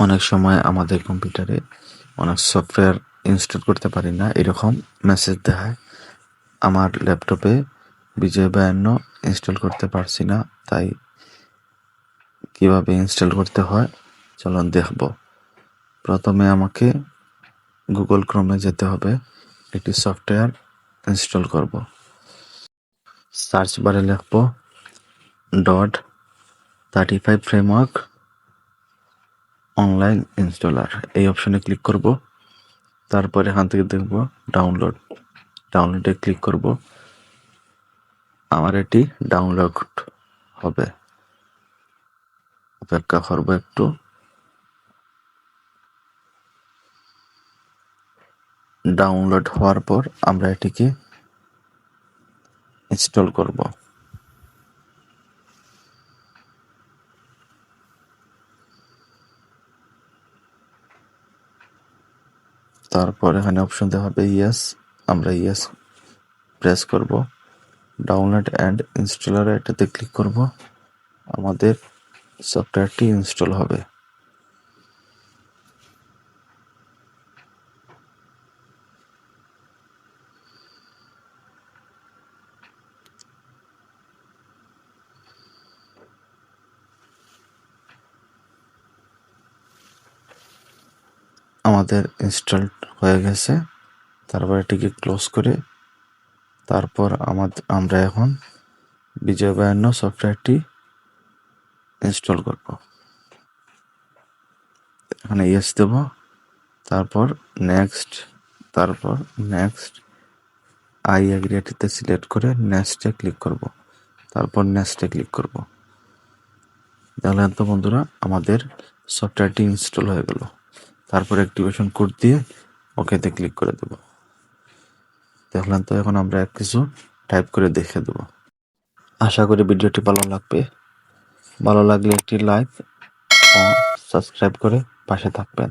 অনেক সময় আমাদের কম্পিউটারে অনেক সফটওয়্যার ইনস্টল করতে পারি না, এরকম মেসেজ দেখায়। আমার ল্যাপটপে বিজয় 52 ইনস্টল করতে পারছি না, তাই কিভাবে ইনস্টল করতে হয় চলুন দেখব। প্রথমে আমাকে গুগল ক্রোমে যেতে হবে, একটি সফটওয়্যার ইনস্টল করব। সার্চ বারে লিখব .35 ফ্রেমওয়ার্ক অনলাইন ইনস্টলার, এই অপশনে ক্লিক করব। তারপর এখান থেকে দেখব ডাউনলোডে ক্লিক করব। আমার এটি ডাউনলোড হবে, অপেক্ষা করব একটু। ডাউনলোড হওয়ার পর আমরা এটিকে ইনস্টল করব। তারপর এখানে অপশন দেওয়া হবে ইয়েস, আমরা ইয়েস প্রেস করব। ডাউনলোড অ্যান্ড ইনস্টলার এটাতে ক্লিক করব, আমাদের সফটওয়্যারটি ইনস্টল হবে। আমাদের ইনস্টল হয়ে গেছে। তারপর এটিকে ক্লোজ করে তারপর আমরা এখন বিজয় 52 সফটওয়্যারটি ইনস্টল করব। এখানে ইয়েস দেব, তারপর নেক্সট আই এগ্রি এটিতে সিলেক্ট করে নেক্সটে ক্লিক করব। তারপর নেক্সটে ক্লিক করব। দেখলেন তো বন্ধুরা, আমাদের সফটওয়্যারটি ইনস্টল হয়ে গেল। তারপর অ্যাক্টিভেশন কোড দিয়ে ওকেতে ক্লিক করে দেব। দেখলেন তো, এখন আমরা কিছু টাইপ করে দেখে দেব। আশা করি ভিডিওটি ভালো লাগবে। ভালো লাগলে একটি লাইক ও সাবস্ক্রাইব করে পাশে থাকবেন।